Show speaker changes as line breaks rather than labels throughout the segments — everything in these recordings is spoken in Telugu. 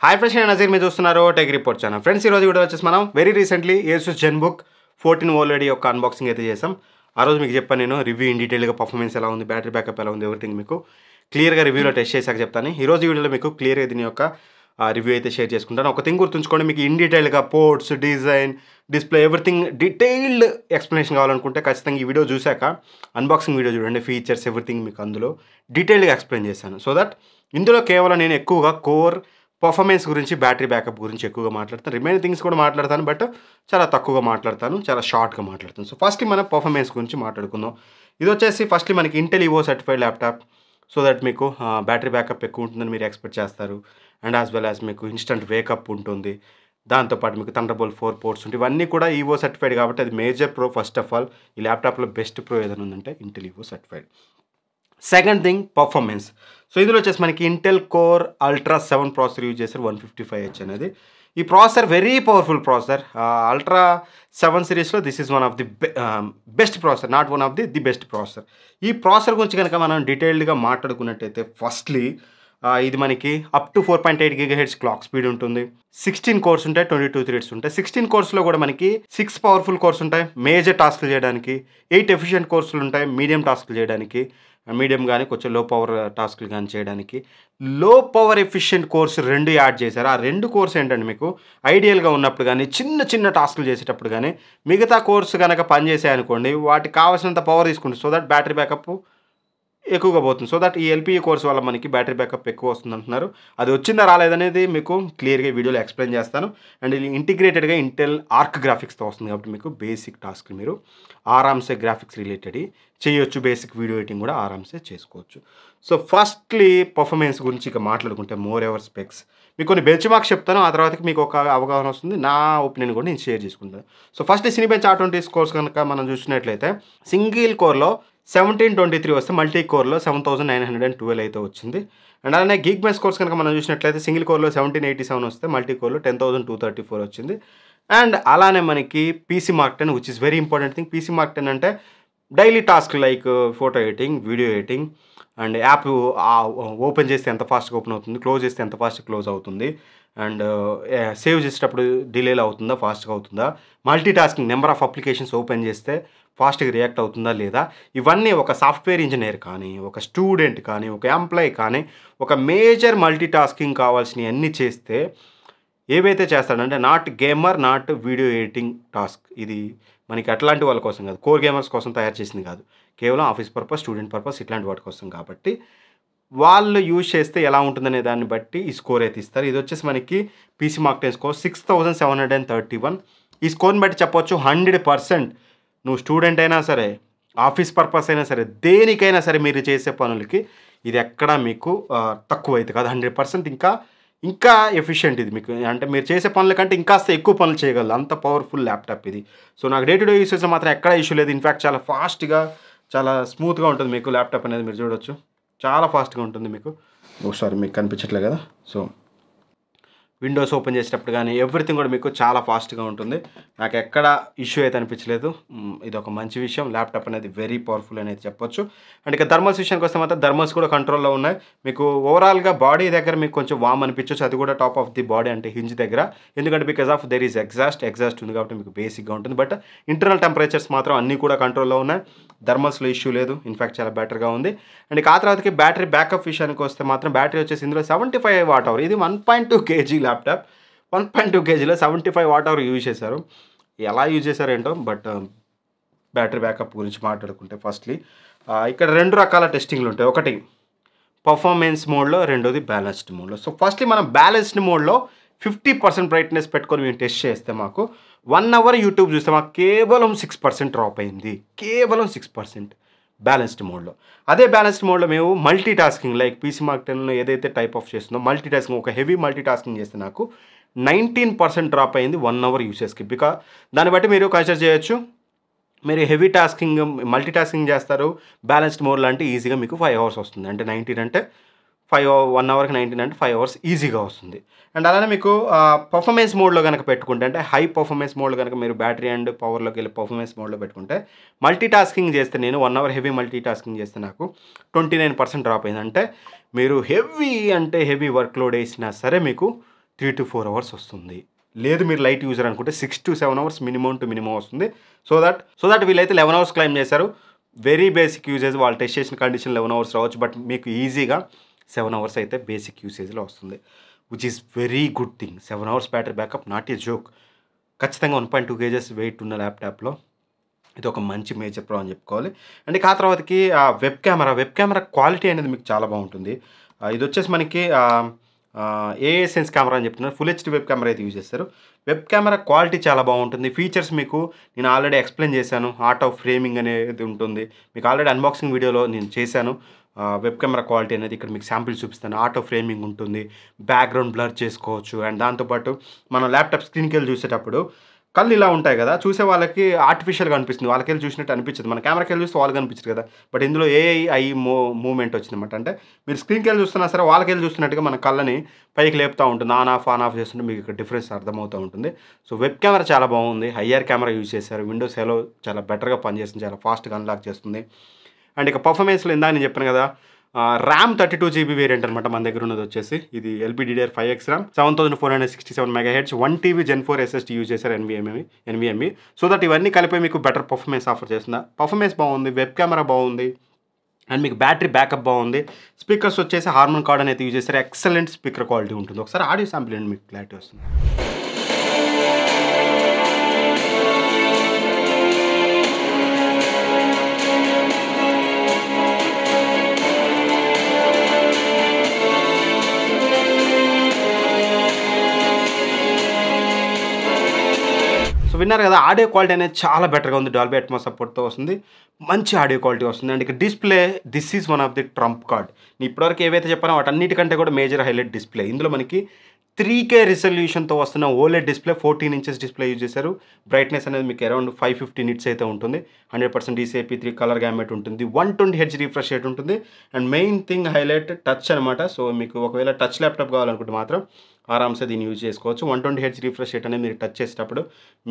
హాయ్ ఫ్రెండ్స్, నేను నజీర్. మీరు చూస్తున్నారు టెక్ రిపోర్ట్ ఛానల్. ఫ్రెండ్స్, ఈరోజు వీడియో వచ్చేసి మనం very recently Asus ZenBook 14 OLED యొక్క అన్బాక్సింగ్ అయితే చేసాం. ఆ రోజు మీకు చెప్పాను నేను రివ్యూ ఇన్ డీటెయిల్గా పర్ఫార్మెన్స్ ఎలా ఉంది, బ్యాటరీ బ్యాకప్ ఎలా ఉంది, ఎవ్రీథింగ్ మీకు క్లియర్గా రివ్యూలో టెస్ట్ చేశాక చెప్తాను. ఈరోజు వీడియోలో మీకు క్లియర్గా దీని యొక్క రివ్యూ అయితే షేర్ చేసుకుంటాను. ఒక థింగ్ గుర్తుంచుకోండి, మీకు ఇన్ డీటెయిల్గా ports, design, display everything detailed explanation కావాలనుకుంటే ఖచ్చితంగా ఈ వీడియో చూశాక అన్బాక్సింగ్ వీడియో చూడండి. ఫీచర్స్ ఎవ్రీథింగ్ మీకు అందులో డీటెయిల్గా ఎక్స్ప్లెయిన్ చేశాను. సో దట్ ఇందులో కేవలం నేను ఎక్కువగా కోర్ పర్ఫార్మెన్స్ గురించి, బ్యాటరీ బ్యాకప్ గురించి ఎక్కువగా మాట్లాడతాను. రిమైనింగ్ థింగ్స్ కూడా మాట్లాడతాను, బట్ చాలా తక్కువగా మాట్లాడతాను, చాలా షార్ట్గా మాట్లాడతాను. సో ఫస్ట్ మనం పర్ఫార్మెన్స్ గురించి మాట్లాడుకుందాం. ఇది వచ్చేసి ఫస్ట్ మనకి Intel EO certified laptop. So that మీకు బ్యాటరీ బ్యాకప్ ఎక్కువ ఉంటుందని మీరు ఎక్స్పెక్ట్ చేస్తారు. అండ్ యాజ్ వెల్ యాజ్ మీకు ఇన్స్టంట్ వేకప్ ఉంటుంది. దాంతోపాటు మీకు థండర్బోల్ట్ 4 పోర్ట్స్ ఉంటాయి. ఇవన్నీ కూడా ఈవో సర్టిఫైడ్ కాబట్టి అది major pro. First of all ఈ ల్యాప్టాప్లో బెస్ట్ ప్రో ఏదైనా ఉందంటే Intel EO certified. Second thing performance. So ఇందులో వచ్చేసి మనకి Intel core ultra 7 processor use చేశారు, 155H అనేది. ఈ processor very powerful processor. Ultra 7 సిరీస్లో this is one of the best processor, not one of the best processor. ఈ ప్రాసెసర్ గురించి కనుక మనం డీటెయిల్డ్గా మాట్లాడుకున్నట్టయితే ఫస్ట్లీ ఇది మనకి up to 4.8 GHz clock speed ఉంటుంది. 16 కోర్స్ ఉంటాయి, 22 థ్రెడ్స్ ఉంటాయి. 16 కోర్స్లో కూడా మనకి 6 పవర్ఫుల్ కోర్స్ ఉంటాయి మేజర్ టాస్క్లు చేయడానికి, 8 ఎఫిషియెంట్ కోర్సులు ఉంటాయి మీడియం టాస్క్లు చేయడానికి, మీడియం కానీ కొంచెం లో పవర్ టాస్క్లు కానీ చేయడానికి. లో పవర్ ఎఫిషియెంట్ కోర్స్ 2 యాడ్ చేశారు. ఆ 2 కోర్స్ ఏంటంటే మీకు ఐడియల్గా ఉన్నప్పుడు కానీ, చిన్న చిన్న టాస్క్లు చేసేటప్పుడు కానీ, మిగతా కోర్స్ కనుక పనిచేసాయి అనుకోండి, వాటికి కావాల్సినంత పవర్ తీసుకుంటుంది. సో దట్ బ్యాటరీ బ్యాకప్ ఎక్కువగా పోతుంది. సో దట్ ఈ ఎల్పిఈ కోర్స్ వల్ల మనకి బ్యాటరీ బ్యాకప్ ఎక్కువ వస్తుంది అంటున్నారు. అది వచ్చిందా రాలేదనేది మీకు క్లియర్గా వీడియోలో ఎక్స్ప్లెయిన్ చేస్తాను. అండ్ ఇది ఇంటిగ్రేటెడ్గా ఇంటెల్ ఆర్క్ గ్రాఫిక్స్తో వస్తుంది కాబట్టి మీకు బేసిక్ టాస్క్లు మీరు ఆరామ్సే గ్రాఫిక్స్ రిలేటెడ్ చేయొచ్చు. బేసిక్ వీడియో ఎడిటింగ్ కూడా ఆరామ్సే చేసుకోవచ్చు. సో ఫస్ట్లీ పర్ఫార్మెన్స్ గురించి ఇక మాట్లాడుకుంటే మోర్ ఎవర్ స్పెక్స్ మీకు కొన్ని బెంచ్ మార్క్స్ చెప్తాను. ఆ తర్వాతకి మీకు ఒక అవగాహన వస్తుంది. నా ఒపీనియన్ కూడా నేను షేర్ చేసుకుంటాను. సో ఫస్ట్ సినీబెంచ్ R20 కోర్స్ కనుక మనం చూసినట్లయితే సింగిల్ కోర్లో 1723 వస్తే, మల్టీ కోర్లో 7912 అయితే వచ్చింది. అండ్ అలానే గీక్ బెంచ్ కోర్స్ కనుక మనం చూసినట్లయితే సింగిల్ కోర్లో 1787 వస్తే, మల్టీ కోర్లో 10234 వచ్చింది. అండ్ అలానే మనకి PC mark 10 which is very important thing. PC mark 10 అంటే daily task like photo editing, video editing, and app open చేస్తే ఎంత ఫాస్ట్గా ఓపెన్ అవుతుంది, క్లోజ్ చేస్తే ఎంత ఫాస్ట్గా క్లోజ్ అవుతుంది, అండ్ సేవ్ చేసేటప్పుడు డిలేలో అవుతుందా, ఫాస్ట్గా అవుతుందా, multi tasking number of applications open చేస్తే ఫాస్ట్గా రియాక్ట్ అవుతుందా లేదా, ఇవన్నీ ఒక సాఫ్ట్వేర్ ఇంజనీర్ కానీ, ఒక స్టూడెంట్ కానీ, ఒక ఎంప్లాయీ కానీ, ఒక మేజర్ మల్టీ టాస్కింగ్ కావాల్సినవి అన్నీ చేస్తే ఏవైతే చేస్తాడంటే not gamer, not video editing task. ఇది మనకి అట్లాంటి వాళ్ళ కోసం కాదు, కోర్ గేమర్స్ కోసం తయారు చేసింది కాదు, కేవలం ఆఫీస్ పర్పస్, స్టూడెంట్ పర్పస్, ఇట్లాంటి వాటి కోసం. కాబట్టి వాళ్ళు యూజ్ చేస్తే ఎలా ఉంటుందనే దాన్ని బట్టి ఈ స్కోర్ అయితే ఇస్తారు. ఇది వచ్చేసి మనకి పీసీ మార్క్ 10 స్కోర్ 6731. ఈ స్కోర్ని బట్టి చెప్పొచ్చు 100% నువ్వు స్టూడెంట్ అయినా సరే, ఆఫీస్ పర్పస్ అయినా సరే, దేనికైనా సరే మీరు చేసే పనులకి ఇది ఎక్కడా మీకు తక్కువ అయితే కాదు. 100% ఇంకా ఎఫిషియెంట్ ఇది మీకు. అంటే మీరు చేసే పనుల కంటే ఇంకాస్త ఎక్కువ పనులు చేయగలరు, అంత పవర్ఫుల్ ల్యాప్టాప్ ఇది. సో నాకు డే టు డే యూసేజ్ మాత్రం ఎక్కడా ఇష్యూ లేదు. ఇన్ఫ్యాక్ట్ చాలా ఫాస్ట్గా, చాలా స్మూత్గా ఉంటుంది మీకు ల్యాప్టాప్ అనేది. మీరు చూడొచ్చు చాలా ఫాస్ట్గా ఉంటుంది మీకు. ఒకసారి మీకు కనిపించట్లే కదా. సో విండోస్ ఓపెన్ చేసేటప్పుడు కానీ ఎవ్రీథింగ్ కూడా మీకు చాలా ఫాస్ట్గా ఉంటుంది. నాకు ఎక్కడ ఇష్యూ అయితే అనిపించలేదు. ఇది ఒక మంచి విషయం. ల్యాప్టాప్ అనేది వెరీ పవర్ఫుల్ అనేది చెప్పొచ్చు. అండ్ ఇక థర్మల్స్ విషయానికి వస్తే మాత్రం థర్మల్స్ కూడా కంట్రోల్లో ఉన్నాయి. మీకు ఓవరాల్గా బాడీ దగ్గర మీకు కొంచెం వామ్ అనిపించవచ్చు, అది కూడా టాప్ ఆఫ్ ది బాడీ అంటే హింజ్ దగ్గర. ఎందుకంటే because of there is exhaust ఉంది కాబట్టి మీకు బేసిక్గా ఉంటుంది. బట్ ఇంటర్నల్ టెంపరేచర్స్ మాత్రం అన్నీ కూడా కంట్రోల్లో ఉన్నాయి. థర్మల్స్లో ఇష్యూ లేదు. ఇన్ఫ్యాక్ట్ చాలా బెటర్గా ఉంది. అండ్ ఆ తర్వాతకి బ్యాటరీ బ్యాకప్ విషయానికి వస్తే మాత్రం బ్యాటరీ వచ్చేసి ఇందులో 75 వాట్ అవర్. ఇది 1.2 kg ల్యాప్టాప్. 1.2 kgలో 75 వాట్ అవర్ యూజ్ చేశారు. ఎలా యూజ్ చేశారేంటో. బట్ బ్యాటరీ బ్యాకప్ గురించి మాట్లాడుకుంటే ఫస్ట్లీ ఇక్కడ 2 రకాల టెస్టింగ్లు ఉంటాయి. ఒకటి పర్ఫార్మెన్స్ మోడ్లో, రెండోది బ్యాలెన్స్డ్ మోడ్లో. సో ఫస్ట్లీ మనం బ్యాలెన్స్డ్ మోడ్లో 50% బ్రైట్నెస్ పెట్టుకొని మేము టెస్ట్ చేస్తే మాకు 1 అవర్ యూట్యూబ్ చూస్తే మాకు కేవలం 6% డ్రాప్ అయింది. కేవలం 6% బ్యాలెన్స్డ్ మోడ్లో. అదే బ్యాలెన్స్డ్ మోడ్లో మేము multitasking like PC mark 10లో ఏదైతే టైప్ ఆఫ్ చేస్తుందో మల్టీ టాస్కింగ్, ఒక హెవీ మల్టీ టాస్కింగ్ చేస్తే నాకు 19% డ్రాప్ అయింది 1 అవర్ యూసేజ్కి. బికాజ్ దాన్ని బట్టి మీరు కన్సిడర్ చేయొచ్చు. మీరు హెవీ టాస్కింగ్, మల్టీ టాస్కింగ్ చేస్తారు బ్యాలెన్స్డ్ మోడ్లో అంటే ఈజీగా మీకు 5 అవర్స్ వస్తుంది. అంటే 19 అంటే 1 అవర్కి 19 అంటే 5 అవర్స్ ఈజీగా వస్తుంది. అండ్ అలానే మీకు పర్ఫార్మెన్స్ మోడ్లో కనుక పెట్టుకుంటే, అంటే హై పర్ఫార్మెన్స్ మోడ్లో కనుక మీరు బ్యాటరీ అండ్ పవర్లోకి వెళ్ళి పర్ఫార్మెన్స్ మోడ్లో పెట్టుకుంటే, మల్టీ టాస్కింగ్ చేస్తే నేను 1 అవర్ హెవీ మల్టీ టాస్కింగ్ చేస్తే నాకు 29% డ్రాప్ అయింది. అంటే మీరు హెవీ వర్క్ లోడ్ వేసినా సరే మీకు 3 to 4 అవర్స్ వస్తుంది. లేదు మీరు లైట్ యూజర్ అనుకుంటే 6 to 7 అవర్స్ మినిమం వస్తుంది. సో దట్ వీళ్ళైతే 11 అవర్స్ క్లైమ్ చేశారు. వెరీ బేసిక్ యూసేజ్ వాళ్ళు టెస్ట్ చేసిన కండిషన్ 11 అవర్స్ రావచ్చు, బట్ మీకు ఈజీగా 7 అవర్స్ అయితే బేసిక్ యూసేజ్లో వస్తుంది, which is very good thing. 7 hours battery backup not a joke. ఖచ్చితంగా 1.2 kgs వెయిట్ ఉన్న ల్యాప్టాప్లో ఇది ఒక మంచి మేజర్ ప్రో అని చెప్పుకోవాలి. అండ్ ఆ తర్వాతకి వెబ్ కెమెరా క్వాలిటీ అనేది మీకు చాలా బాగుంటుంది. ఇది వచ్చేసి మనకి ఏఎస్ఎన్స్ కెమెరా అని చెప్తున్నారు. ఫుల్ హెచ్డి వెబ్ కెమెరా అయితే యూజ్ చేస్తారు. వెబ్ కెమెరా క్వాలిటీ చాలా బాగుంటుంది. ఫీచర్స్ మీకు నేను ఆల్రెడీ ఎక్స్ప్లెయిన్ చేశాను. ఆర్ట్ ఆఫ్ ఫ్రేమింగ్ అనేది ఉంటుంది, మీకు ఆల్రెడీ అన్బాక్సింగ్ వీడియోలో నేను చేశాను. వెబ్ కెమెరా క్వాలిటీ అనేది ఇక్కడ మీకు శాంపిల్ చూపిస్తాను. ఆర్ట్ ఆఫ్ ఫ్రేమింగ్ ఉంటుంది, బ్యాక్గ్రౌండ్ బ్లర్ చేసుకోవచ్చు. అండ్ దాంతోపాటు మనం ల్యాప్టాప్ స్క్రీన్కి వెళ్ళి చూసేటప్పుడు కళ్ళు ఇలా ఉంటాయి కదా, చూసే వాళ్ళకి ఆర్టిఫిషియల్గా అనిపిస్తుంది, వాళ్ళకి వెళ్ళి చూసినట్టు అనిపించదు. మన కెమెరాకి వెళ్ళి చూస్తే వాళ్ళకి అనిపించదు కదా, బట్ ఇందులో ఏఐ మూవ్మెంట్ వచ్చిందన్నమాట. అంటే మీరు స్క్రీన్కి వెళ్ళి చూస్తున్నా సరే వాళ్ళకి వెళ్ళి చూస్తున్నట్టుగా మన కళ్ళని పైకి లేపుతూ ఉంటుంది. ఆన్ ఆఫ్ చేస్తుంటే మీకు ఇక్కడ డిఫరెన్స్ అర్థమవుతూ ఉంటుంది. సో వెబ్ కెమెరా చాలా బాగుంది. హైఆర్ కెమెరా యూజ్ చేశారు. విండోస్ ఎలో చాలా బెటర్గా పనిచేస్తుంది, చాలా ఫాస్ట్గా అన్లాక్ చేస్తుంది. అండ్ ఇక పర్ఫార్మెన్స్లో ఇందాక నేను చెప్పాను కదా, ర్యామ్ 32GB వేరియంట్ అనమాట మన దగ్గర ఉన్నది వచ్చేసి. ఇది LPDDR5X RAM, 7467 MHz, 1TB Gen 4 SSD use చేశారు, NVMe. సో దట్ ఇవన్నీ కలిపి మీకు బెటర్ పర్ఫార్మెన్స్ ఆఫర్ చేస్తుందా. పర్ఫార్మెన్స్ బాగుంది, వెబ్ కెమెరా బాగుంది, అండ్ మీకు బ్యాటరీ బ్యాకప్ బాగుంది. స్పీకర్స్ వచ్చేసి హార్మన్ కార్డ్ అనేది యూజ్ చేశారు. ఎక్సలెంట్ స్పీకర్ క్వాలిటీ ఉంటుంది. ఒకసారి ఆడియో శాంపిల్ అండి, మీకు క్లారిటీ వస్తుంది. సో విన్నారు కదా, ఆడియో క్వాలిటీ అనేది చాలా బెటర్గా ఉంది. డాల్బీ అట్మాస్ సపోర్ట్తో వస్తుంది, మంచి ఆడియో క్వాలిటీ వస్తుంది. అండ్ ఇక display, this is one of the Trump card. నేను ఇప్పటివరకు ఏవైతే చెప్పానో వాటన్నిటికంటే కూడా మేజర్ హైలైట్ డిస్ప్లే. ఇందులో మనకి 3K రిజల్యూషన్తో వస్తున్న OLED display, 14 inches display use చేశారు. బ్రైట్నెస్ అనేది మీకు అరౌండ్ 550 nits అయితే ఉంటుంది. 100% DCI-P3 కలర్ గ్యామెట్ ఉంటుంది. 120Hz రిఫ్రెష్ రేట్ ఉంటుంది. And main thing highlight touch అనమాట. సో మీకు ఒకవేళ టచ్ ల్యాప్టాప్ కావాలనుకుంటే మాత్రం ఆరామ్సే దీన్ని యూజ్ చేసుకోవచ్చు. 120Hz రిఫ్రెష్ రేట్ అనేది మీరు టచ్ చేసేటప్పుడు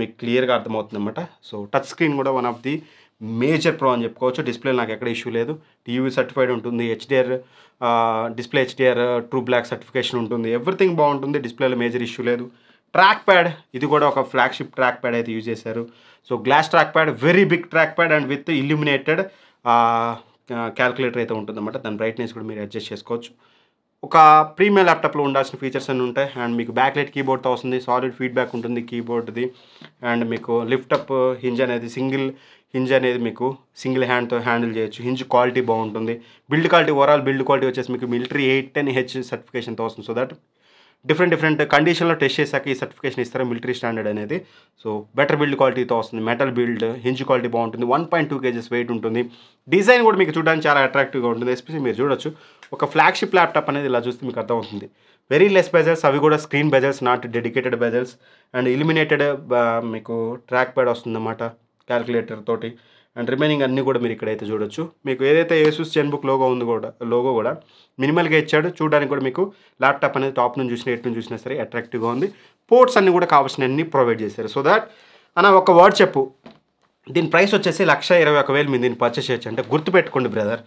మీకు క్లియర్గా అర్థమవుతుంది అనమాట. సో టచ్ స్క్రీన్ కూడా one of the major pro అని చెప్పుకోవచ్చు. డిస్ప్లే నాకు ఎక్కడ ఇష్యూ లేదు. టీవీ సర్టిఫైడ్ ఉంటుంది, display HDR true black certification ఉంటుంది. ఎవ్రీథింగ్ బాగుంటుంది, డిస్ప్లేలో మేజర్ ఇష్యూ లేదు. ట్రాక్ ప్యాడ్, ఇది కూడా ఒక ఫ్లాగ్షిప్ ట్రాక్ ప్యాడ్ అయితే యూజ్ చేశారు. So glass track pad, very big track pad and with illuminated calculator అయితే ఉంటుందన్నమాట. దాని బ్రైట్నెస్ కూడా మీరు అడ్జస్ట్ చేసుకోవచ్చు. ఒక ప్రీమియం ల్యాప్టాప్లో ఉండాల్సిన ఫీచర్స్ అన్నీ ఉంటాయి. అండ్ మీకు బ్యాక్లైట్ కీబోర్డ్తో వస్తుంది, సాలిడ్ ఫీడ్బ్యాక్ ఉంటుంది కీబోర్డ్ది. అండ్ మీకు లిఫ్టప్ హింజ్ అనేది, సింగిల్ హింజ్ అనేది మీకు సింగిల్ హ్యాండ్తో హ్యాండిల్ చేయొచ్చు. హింజ్ క్వాలిటీ బాగుంటుంది. Build quality, overall build quality వచ్చేసి మీకు మిలిటరీ 810H సర్టిఫికేషన్తో వస్తుంది. సో దట్ డిఫరెంట్ కండిషన్లో టెస్ట్ చేశాక ఈ సర్టిఫికేషన్ ఇస్తారు, మిలిటరీ స్టాండర్డ్ అనేది. సో బెటర్ బిల్డ్ క్వాలిటీతో వస్తుంది. మెటల్ బిల్డ్, హింజ్ క్వాలిటీ బాగుంటుంది. 1.2 kgs వెయిట్ ఉంటుంది. డిజైన్ కూడా మీకు చూడడానికి చాలా అట్రాక్టివ్గా ఉంటుంది. ఎస్పెషల్లీ మీరు చూడొచ్చు, ఒక ఫ్లాగ్షిప్ ల్యాప్టాప్ అనేది ఇలా చూస్తే మీకు అర్థమవుతుంది. వెరీ లెస్ బెజల్స్, అవి కూడా screen bezels, not dedicated bezels. And illuminated మీకు ట్రాక్ ప్యాడ్ వస్తుందన్నమాట క్యాల్కులేటర్ తోటి. అండ్ రిమైనింగ్ అన్నీ కూడా మీరు ఇక్కడైతే చూడొచ్చు. మీకు ఏదైతే ఏసూస్ జెన్బుక్ లోగో కూడా మినిమల్గా ఇచ్చాడు. చూడడానికి కూడా మీకు ల్యాప్టాప్ అనేది టాప్ నుంచి చూసినా ఎటు నుంచి చూసినా సరే అట్రాక్టివ్గా ఉంది. పోర్ట్స్ అన్నీ కూడా కావాల్సిన అన్ని ప్రొవైడ్ చేశారు. సో దాట్ అన్న ఒక వర్డ్ చెప్పు, దీని ప్రైస్ వచ్చేసి 1,21,000 మీరు దీన్ని పర్చేస్ చేయొచ్చు. అంటే గుర్తుపెట్టుకోండి బ్రదర్,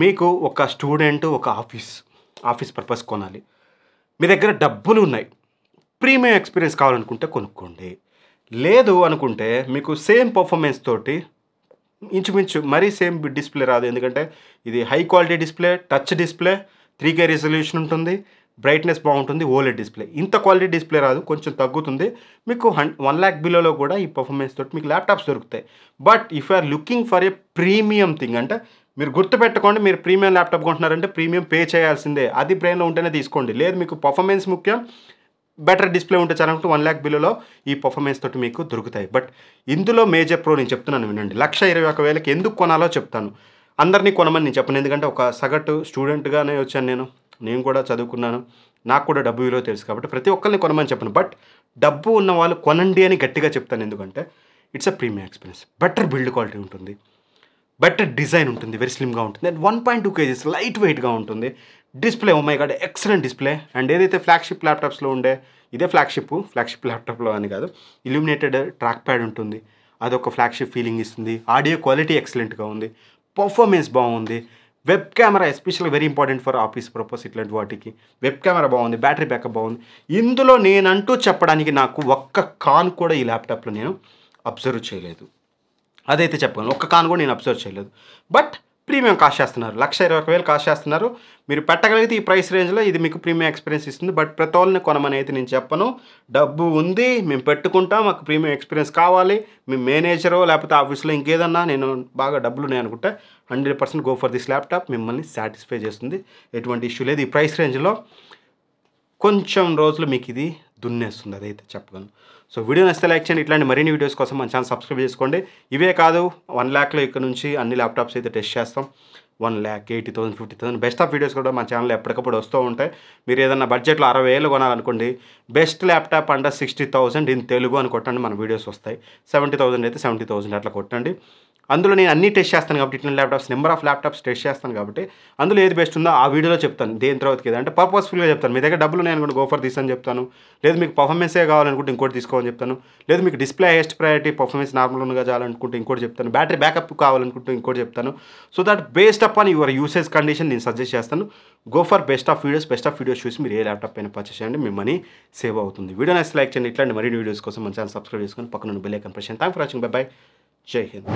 మీకు ఒక స్టూడెంట్ ఒక ఆఫీస్ పర్పస్ కొనాలి, మీ దగ్గర డబ్బులు ఉన్నాయి, ప్రీమియం ఎక్స్పీరియన్స్ కావాలనుకుంటే కొనుక్కోండి. లేదు అనుకుంటే మీకు సేమ్ పర్ఫార్మెన్స్ తోటి ఇంచుమించు మరీ సేమ్ డిస్ప్లే రాదు. ఎందుకంటే ఇది high quality display, touch display, 3K resolution ఉంటుంది, బ్రైట్నెస్ బాగుంటుంది, ఓలెడ్ డిస్ప్లే. ఇంత క్వాలిటీ డిస్ప్లే రాదు, కొంచెం తగ్గుతుంది. మీకు 1 lakh బిలోలో కూడా ఈ పర్ఫార్మెన్స్ తోటి మీకు ల్యాప్టాప్స్ దొరుకుతాయి. But if you are looking for a premium thing, అంటే మీరు గుర్తుపెట్టుకోండి, మీరు ప్రీమియం ల్యాప్టాప్ కొంటున్నారంటే ప్రీమియం పే చేయాల్సిందే. అది బ్రెయిన్లో ఉంటేనే తీసుకోండి. లేదు మీకు పర్ఫార్మెన్స్ ముఖ్యం, బెటర్ డిస్ప్లే ఉంటే చాలంటే 1 lakh బిలోలో ఈ పర్ఫార్మెన్స్ తోటి మీకు దొరుకుతాయి. బట్ ఇందులో మేజర్ ప్రో నేను చెప్తున్నాను వినండి. 1,21,000కి ఎందుకు కొనాలో చెప్తాను. అందరినీ కొనమని నేను చెప్పను, ఎందుకంటే ఒక సగటు స్టూడెంట్గానే వచ్చాను. నేను కూడా చదువుకున్నాను, నాకు కూడా డబ్బు విలువ తెలుసు. కాబట్టి ప్రతి ఒక్కరిని కొనమని చెప్పను. బట్ డబ్బు ఉన్న వాళ్ళు కొనండి అని గట్టిగా చెప్తాను. ఎందుకంటే it's a premium experience. Better build quality ఉంటుంది, బెటర్ డిజైన్ ఉంటుంది, వెరీ స్లిమ్గా ఉంటుంది. అండ్ 1.2 kgs లైట్ వెయిట్గా ఉంటుంది. Display, oh my god, excellent display. And ఏదైతే ఫ్లాగ్షిప్ ల్యాప్టాప్స్లో ఉండే ఇదే ఫ్లాగ్షిప్ ల్యాప్టాప్లో అని కాదు, ఇల్యూమినేటెడ్ ట్రాక్ ప్యాడ్ ఉంటుంది, అదొక ఫ్లాగ్షిప్ ఫీలింగ్ ఇస్తుంది. ఆడియో క్వాలిటీ ఎక్సలెంట్గా ఉంది, పర్ఫార్మెన్స్ బాగుంది, web camera especially very important for office purpose ఇట్లాంటి వాటికి. వెబ్ కెమెరా బాగుంది, బ్యాటరీ బ్యాకప్ బాగుంది. ఇందులో నేనంటూ చెప్పడానికి నాకు ఒక్క కాన్ కూడా ఈ ల్యాప్టాప్లో నేను అబ్జర్వ్ చేయలేదు. అదైతే చెప్పగలను. ఒక్క కాన్ కూడా నేను అబ్జర్వ్ చేయలేదు. బట్ ప్రీమియం కాస్ట్ చేస్తున్నారు, 1,21,000 కాస్ట్ చేస్తున్నారు. మీరు పెట్టగలిగితే ఈ ప్రైస్ రేంజ్లో ఇది మీకు ప్రీమియం ఎక్స్పీరియన్స్ ఇస్తుంది. బట్ ప్రతి వాళ్ళని కొనమని అయితే నేను చెప్పను. డబ్బు ఉంది, మేము పెట్టుకుంటాం, మాకు ప్రీమియం ఎక్స్పీరియన్స్ కావాలి, మీ మేనేజరో లేకపోతే ఆఫీస్లో ఇంకేదన్నా నేను బాగా డబ్బులు ఉన్నాయి అనుకుంటే 100% గో ఫర్ దిస్ ల్యాప్టాప్. మిమ్మల్ని సాటిస్ఫై చేస్తుంది, ఎటువంటి ఇష్యూ లేదు. ఈ ప్రైస్ రేంజ్లో కొంచెం రోజులు మీకు ఇది దున్నేస్తుంది, అదైతే చెప్పగలను. సో వీడియో నచ్చితే లైక్ చేయండి. ఇట్లాంటి మరిన్ని వీడియోస్ కోసం మన ఛానల్ సబ్స్క్రైబ్ చేసుకోండి. ఇవే కాదు, 1 lakhలో ఇక్కడ నుంచి అన్ని ల్యాప్టాప్స్ అయితే టెస్ట్ చేస్తాం. 1,80,000, 50,000 బెస్ట్ ఆఫ్ వీడియోస్ కూడా మన ఛానల్లో ఎప్పటికప్పుడు వస్తూ ఉంటాయి. మీరు ఏదన్నా బడ్జెట్లో 60,000 కొనాలనుకోండి, best laptop under 60,000 in Telugu అని కొట్టండి, మన వీడియోస్ వస్తాయి. 70,000 అయితే 70,000 అట్లా కొట్టండి. అందులో నేను అన్నీ టెస్ట్ చేస్తాను కాబట్టి, ఇట్లా laptops number of laptops test చేస్తాను కాబట్టి అందులో ఏది బెస్ట్ ఉందో ఆ వీడియోలో చెప్తాను. దేని తర్వాతకి ఏది అంటే పర్పస్ఫుల్గా చెప్తాను. మీ దగ్గర డబ్బులు నేను అనుకుంటే గో ఫర్ దిస్ అని చెప్తాను. లేదు మీకు పర్ఫార్మెన్సే కావాలనుకుంటే ఇంకోటి తీసుకోవాలని చెప్తాను. లేదు మీకు డిస్ప్లే హైయెస్ట్ ప్రయారిటీ, పర్ఫార్మెన్స్ నార్మల్గా చాలనుకుంటే ఇంకోటి చెప్తాను. బ్యాటరీ బ్యాకప్ కావాలనుకుంటే ఇంకోటి చెప్తాను. So that based up on your usage condition నేను సజెస్ట్ చేస్తాను. Go for best of videos చూసి మీరు ఏ ల్యాప్టాప్ అయినా పర్చేస్ చేయండి, మీ మనీ సేవ్ అవుతుంది. వీడియో నచ్చితే లైక్ చేయండి. ఇట్లాంటి మరిన్ని వీడియోస్ కోసం మన ఛానల్ సబ్స్క్రైబ్ చేసుకొని పక్కన బెల్ ఐకాన్ ప్రెస్ చేయండి. Thanks for watching. By by. జై హింద్.